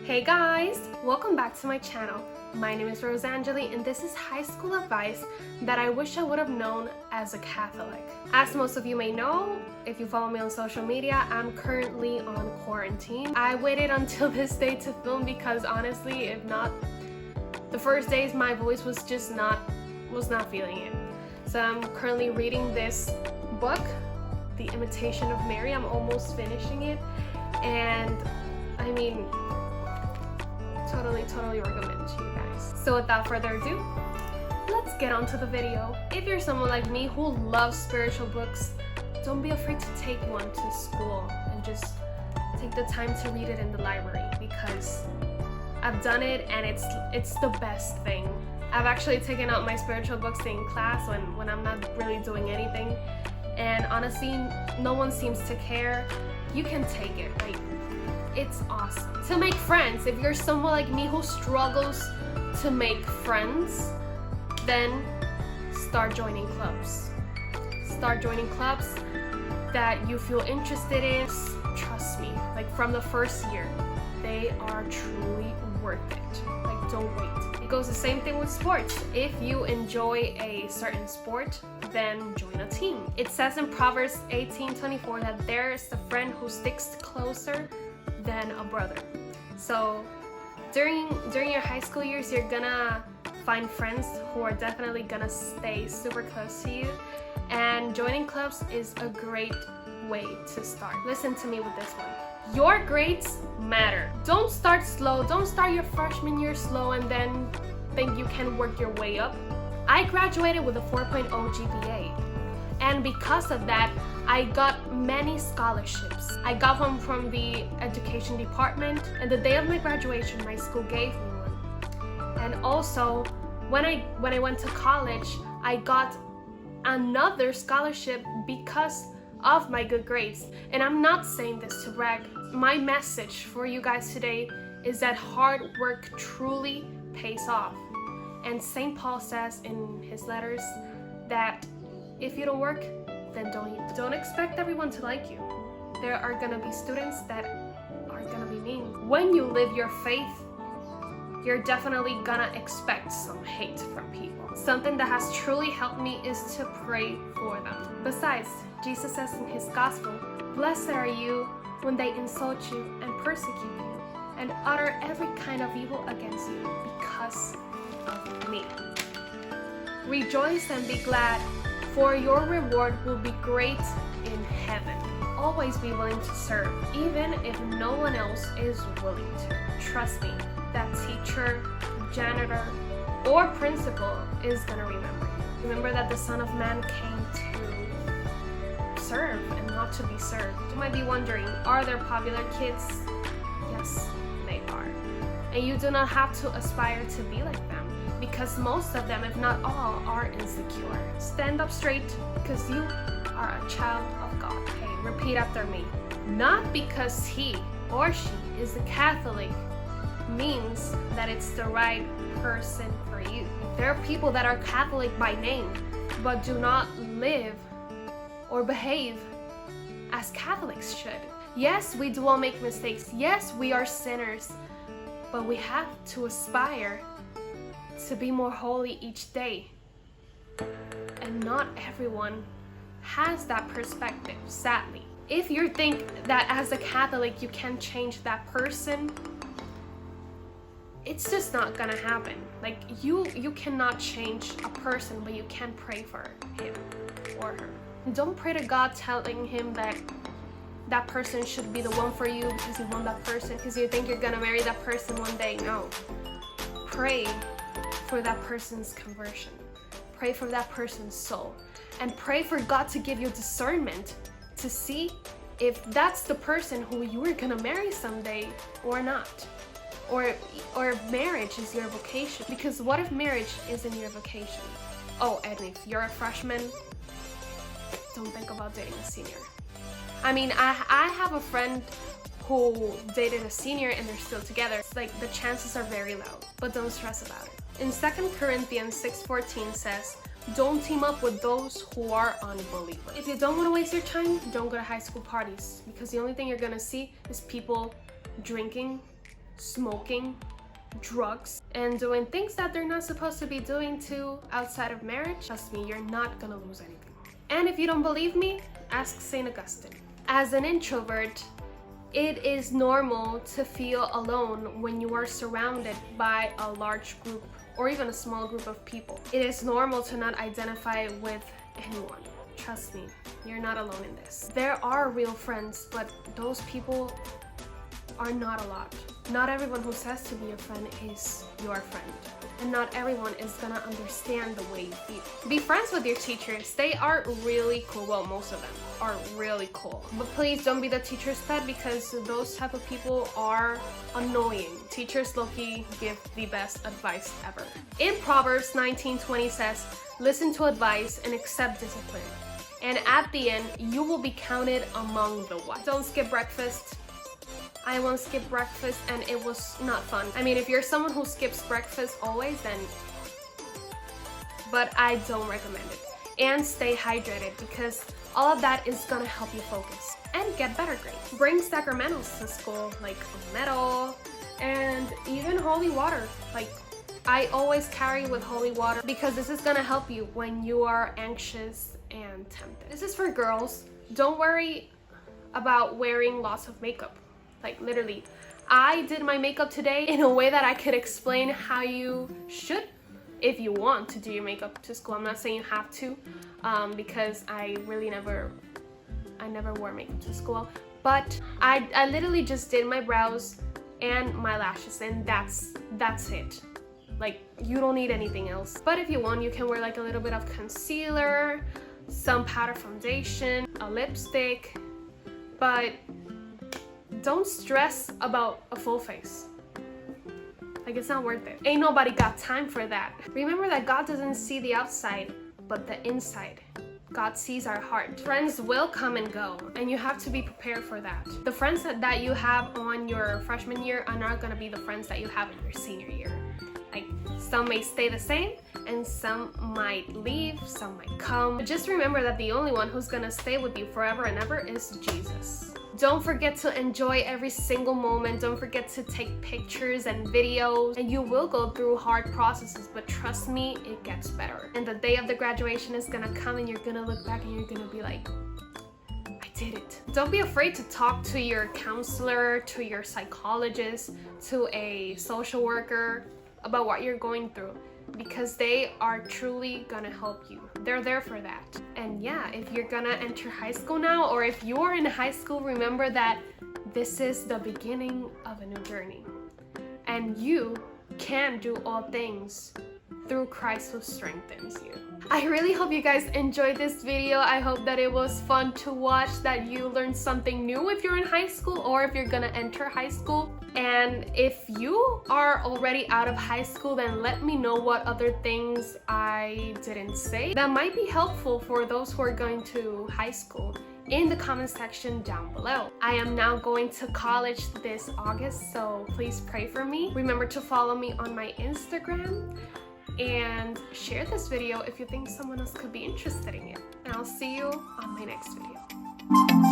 Hey guys! Welcome back to my channel. My name is Rosangeli and this is high school advice that I wish I would have known as a Catholic. As most of you may know, if you follow me on social media, I'm currently on quarantine. I waited until this day to film because honestly, if not, the first days my voice was just not feeling it. So I'm currently reading this book, The Imitation of Mary. I'm almost finishing it and I mean, totally recommend it to you guys. So without further ado, let's get on to the video. If you're someone like me who loves spiritual books, don't be afraid to take one to school and just take the time to read it in the library because I've done it and it's the best thing. I've actually taken out my spiritual books in class when I'm not really doing anything, and honestly, no one seems to care. You can take it, like, it's awesome. To make friends, if you're someone like me who struggles to make friends, then start joining clubs. Start joining clubs that you feel interested in. Trust me, like from the first year, they are truly worth it. Like, don't wait. It goes the same thing with sports. If you enjoy a certain sport, then join a team. It says in Proverbs 18:24 that there is a friend who sticks closer than a brother. So during your high school years, you're gonna find friends who are definitely gonna stay super close to you, and joining clubs is a great way to start. Listen to me with this one. Your grades matter. Don't start slow. Don't start your freshman year slow and then think you can work your way up. I graduated with a 4.0 GPA, and because of that, I got many scholarships. I got one from the education department, and the day of my graduation, my school gave me one. And also, when I went to college, I got another scholarship because of my good grades. And I'm not saying this to brag. My message for you guys today is that hard work truly pays off. And St. Paul says in his letters that if you don't work, then don't eat. Don't expect everyone to like you. There are gonna be students that are gonna be mean. When you live your faith, you're definitely gonna expect some hate from people. Something that has truly helped me is to pray for them. Besides, Jesus says in his gospel, "Blessed are you when they insult you and persecute you and utter every kind of evil against you because of me. Rejoice and be glad, for your reward will be great in heaven." Always be willing to serve, even if no one else is willing to. Trust me, that teacher, janitor, or principal is gonna remember you. Remember that the Son of Man came to serve and not to be served. You might be wondering, are there popular kids? Yes, they are. And you do not have to aspire to be like them, because most of them, if not all, are insecure. Stand up straight because you are a child of God. Hey, repeat after me. Not because he or she is a Catholic means that it's the right person for you. There are people that are Catholic by name but do not live or behave as Catholics should. Yes, we do all make mistakes. Yes, we are sinners, but we have to aspire to be more holy each day. And not everyone has that perspective, sadly. If you think that as a Catholic you can change that person, it's just not gonna happen. Like, you cannot change a person, but you can pray for him or her. Don't pray to God telling him that that person should be the one for you because you want that person, because you think you're gonna marry that person one day. No. Pray for that person's conversion. Pray for that person's soul. And pray for God to give you discernment to see if that's the person who you are gonna marry someday or not. Or if marriage is your vocation. Because what if marriage isn't your vocation? Oh, and if you're a freshman, don't think about dating a senior. I mean, I have a friend who dated a senior and they're still together. It's like the chances are very low, but don't stress about it. In 2 Corinthians 6:14 says, "Don't team up with those who are unbelievers." If you don't want to waste your time, don't go to high school parties, because the only thing you're gonna see is people drinking, smoking, drugs, and doing things that they're not supposed to be doing too outside of marriage, trust me, you're not gonna lose anything. And if you don't believe me, ask St. Augustine. As an introvert, it is normal to feel alone when you are surrounded by a large group or even a small group of people. It is normal to not identify with anyone. Trust me, you're not alone in this. There are real friends, but those people are not a lot. Not everyone who says to be your friend is your friend. And not everyone is gonna understand the way you feel. Be friends with your teachers. They are really cool. Well, most of them are really cool. But please don't be the teacher's pet, because those type of people are annoying. Teachers low-key give the best advice ever. In Proverbs 19:20 says, listen to advice and accept discipline. And at the end, you will be counted among the wise. Don't skip breakfast. I once skipped breakfast and it was not fun. I mean, if you're someone who skips breakfast always, then... But I don't recommend it. And stay hydrated, because all of that is gonna help you focus and get better grades. Bring sacramentals to school, like a medal and even holy water. Like, I always carry with holy water, because this is gonna help you when you are anxious and tempted. This is for girls. Don't worry about wearing lots of makeup. Like, literally, I did my makeup today in a way that I could explain how you should, if you want to do your makeup to school. I'm not saying you have to, because I never wore makeup to school. But I literally just did my brows and my lashes, and that's it. Like, you don't need anything else. But if you want, you can wear like a little bit of concealer, some powder foundation, a lipstick, but don't stress about a full face. Like, it's not worth it. Ain't nobody got time for that. Remember that God doesn't see the outside, but the inside. God sees our heart. Friends will come and go, and you have to be prepared for that. The friends that you have on your freshman year are not gonna be the friends that you have in your senior year. Like, some may stay the same, and some might leave, some might come. But just remember that the only one who's gonna stay with you forever and ever is Jesus. Don't forget to enjoy every single moment. Don't forget to take pictures and videos. And you will go through hard processes, but trust me, it gets better. And the day of the graduation is gonna come, and you're gonna look back and you're gonna be like, I did it. Don't be afraid to talk to your counselor, to your psychologist, to a social worker about what you're going through, because they are truly gonna help you. They're there for that. And yeah, if you're gonna enter high school now, or if you're in high school, remember that this is the beginning of a new journey. And you can do all things through Christ who strengthens you. I really hope you guys enjoyed this video. I hope that it was fun to watch, that you learned something new if you're in high school or if you're gonna enter high school. And if you are already out of high school, then let me know what other things I didn't say that might be helpful for those who are going to high school in the comment section down below. I am now going to college this August, so please pray for me. Remember to follow me on my Instagram and share this video if you think someone else could be interested in it. And I'll see you on my next video.